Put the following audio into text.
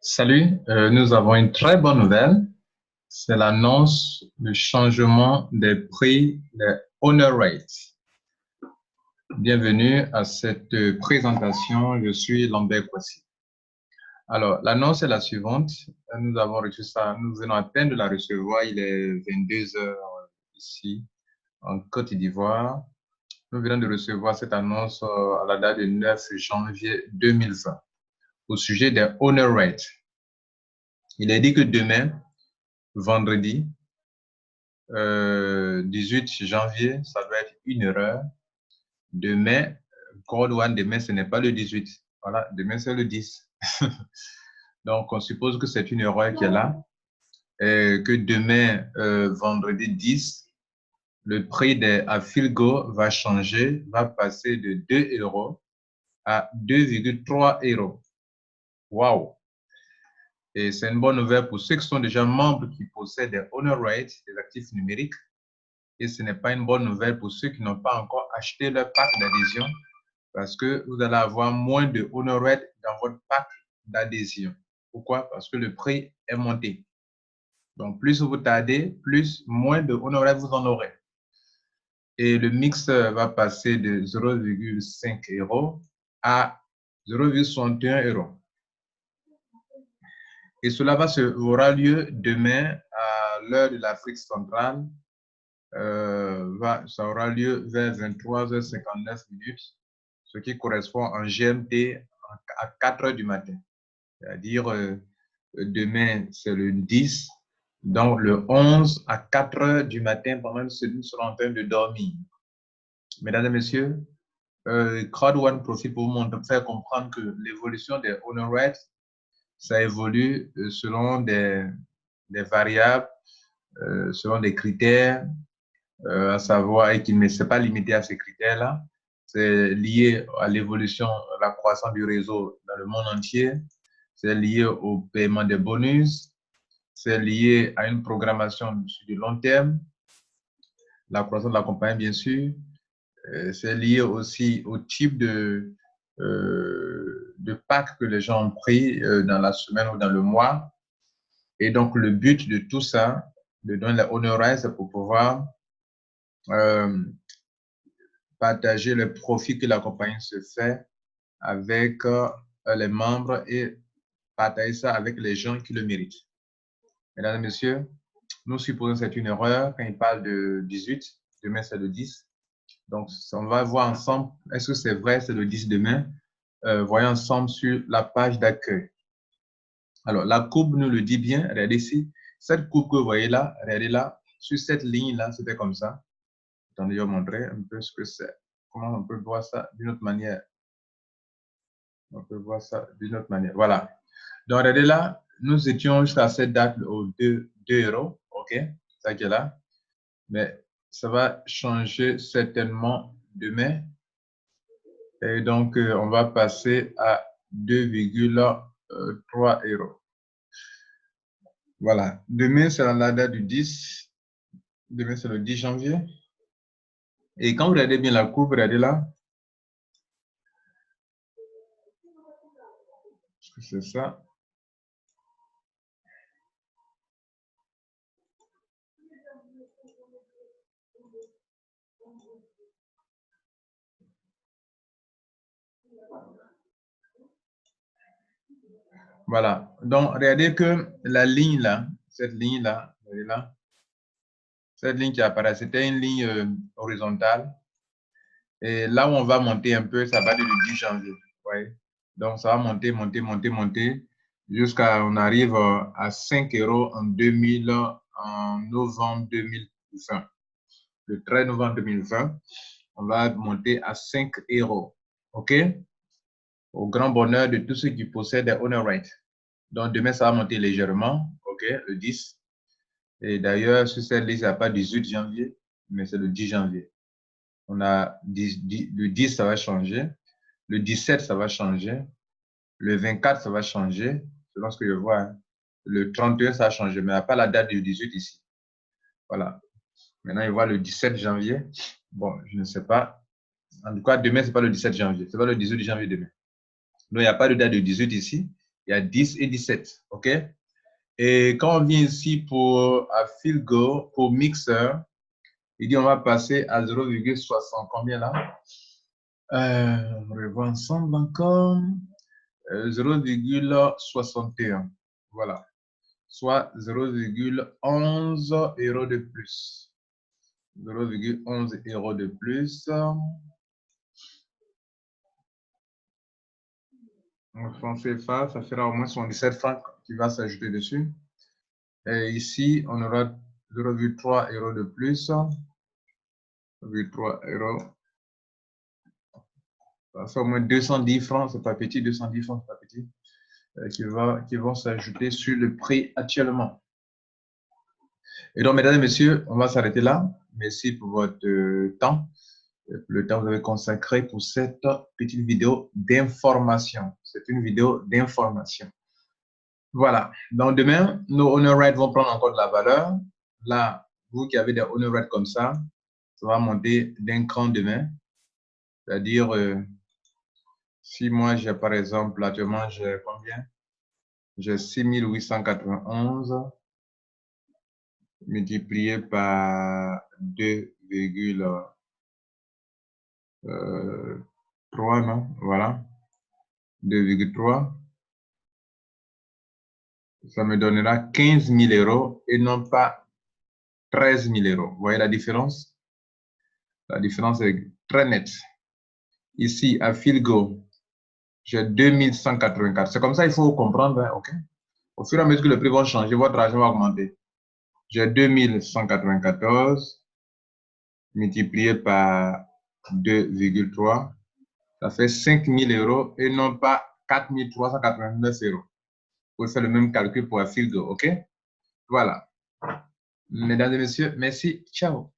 Salut, nous avons une très bonne nouvelle. C'est l'annonce du changement des prix des honor rates. Bienvenue à cette présentation. Je suis Lambert Kwasi. Alors, l'annonce est la suivante. Nous avons reçu ça, nous venons à peine de la recevoir. Il est 22 heures ici, en Côte d'Ivoire. Nous venons de recevoir cette annonce à la date du 9 janvier 2020 au sujet des honor rates. Il est dit que demain, vendredi, 18 janvier, ça doit être une erreur. Demain, code one, demain, ce n'est pas le 18. Voilà, demain, c'est le 10. Donc, on suppose que c'est une erreur qui est là. Et que demain, vendredi 10, le prix des Afilgo va changer, va passer de 2 euros à 2,3 euros. Waouh! Et c'est une bonne nouvelle pour ceux qui sont déjà membres qui possèdent des honor rates, des actifs numériques. Et ce n'est pas une bonne nouvelle pour ceux qui n'ont pas encore acheté leur pack d'adhésion parce que vous allez avoir moins de honor rate dans votre pack d'adhésion. Pourquoi? Parce que le prix est monté. Donc, plus vous tardez, moins de honor rate vous en aurez. Et le mix va passer de 0,5 euros à 0,61 euros. Et cela aura lieu demain à l'heure de l'Afrique centrale. Ça aura lieu vers 23h59 minutes, ce qui correspond en GMT à 4 heures du matin. C'est-à-dire, demain, c'est le 10, donc le 11 à 4 heures du matin, pendant que nous serons en train de dormir. Mesdames et messieurs, Crowd One profite pour vous faire comprendre que l'évolution des honor rates, ça évolue selon des variables, selon des critères, à savoir, et qui ne s'est pas limité à ces critères-là. C'est lié à l'évolution, à la croissance du réseau dans le monde entier. C'est lié au paiement des bonus. C'est lié à une programmation sur du long terme. La croissance de la compagnie, bien sûr. C'est lié aussi au type de pack que les gens ont pris dans la semaine ou dans le mois. Et donc, le but de tout ça, de donner les honor rates, c'est pour pouvoir partager le profit que la compagnie se fait avec les membres et partager ça avec les gens qui le méritent. Mesdames et messieurs, nous supposons que c'est une erreur quand il parle de 18, demain c'est le 10. Donc, on va voir ensemble, est-ce que c'est vrai, c'est le 10 demain? Voyons ensemble sur la page d'accueil. Alors, la courbe nous le dit bien, regardez ici. Cette courbe que vous voyez là, regardez là, sur cette ligne-là, c'était comme ça. Attendez, je vais vous montrer un peu ce que c'est. Comment on peut voir ça d'une autre manière. On peut voir ça d'une autre manière. Voilà. Donc, regardez là, nous étions jusqu'à cette date au 2 euros. OK? Ça qui est là. Mais ça va changer certainement demain. Et donc, on va passer à 2,3 euros. Voilà. Demain, c'est la date du 10. Demain, c'est le 10 janvier. Et quand vous regardez bien la courbe, regardez là. Est-ce que c'est ça? Voilà. Donc, regardez que la ligne là, cette ligne-là, là, cette ligne qui apparaît, c'était une ligne horizontale. Et là où on va monter un peu, ça va du 10 janvier. Ouais. Donc, ça va monter, monter, monter, monter, jusqu'à on arrive à 5 euros en novembre 2020. Le 13 novembre 2020, on va monter à 5 euros. OK? Au grand bonheur de tous ceux qui possèdent des honor rates. Donc, demain, ça va monter légèrement. OK? Le 10. Et d'ailleurs, sur cette liste, il n'y a pas 18 janvier, mais c'est le 10 janvier. On a le 10, ça va changer. Le 17, ça va changer. Le 24, ça va changer, selon ce que je vois. Hein. Le 31, ça va changer, mais il n'y a pas la date du 18 ici. Voilà. Maintenant, il voit le 17 janvier. Bon, je ne sais pas. En tout cas, demain, ce n'est pas le 17 janvier. Ce n'est pas le 18 janvier demain. Donc, il n'y a pas de date du 18 ici. Il Il y a 10 et 17. OK? Et quand on vient ici à Filgo, pour mixeur, il dit on va passer à 0,60. Combien là? On revoit ensemble encore. 0,61. Voilà. Soit 0,11 euros de plus. 0,11 euros de plus. En franc CFA, ça fera au moins 77 francs qui va s'ajouter dessus. Et ici, on aura 0,3 euros de plus. 0,3 euros. Ça fait au moins 210 francs, c'est pas petit, 210 francs, c'est pas petit, qui vont s'ajouter sur le prix actuellement. Et donc, mesdames et messieurs, on va s'arrêter là. Merci pour votre temps. Le temps que vous avez consacré pour cette petite vidéo d'information. C'est une vidéo d'information. Voilà. Donc, demain, nos honor rates vont prendre encore de la valeur. Là, vous qui avez des honor rates comme ça va monter d'un cran demain. C'est-à-dire, si moi, j'ai par exemple, actuellement, j'ai combien? J'ai 6891 multiplié par 2,3, non? Voilà. 2,3. Ça me donnera 15 000 euros et non pas 13 000 euros. Vous voyez la différence? La différence est très nette. Ici, à Filgo, j'ai 2184. C'est comme ça, il faut comprendre, hein, OK? Au fur et à mesure que le prix va changer, votre argent va augmenter. J'ai 2194 multiplié par 2,3. Ça fait 5 000 euros et non pas 4 389 euros. Vous pouvez faire le même calcul pour Filgo, OK? Voilà. Mesdames et messieurs, merci. Ciao.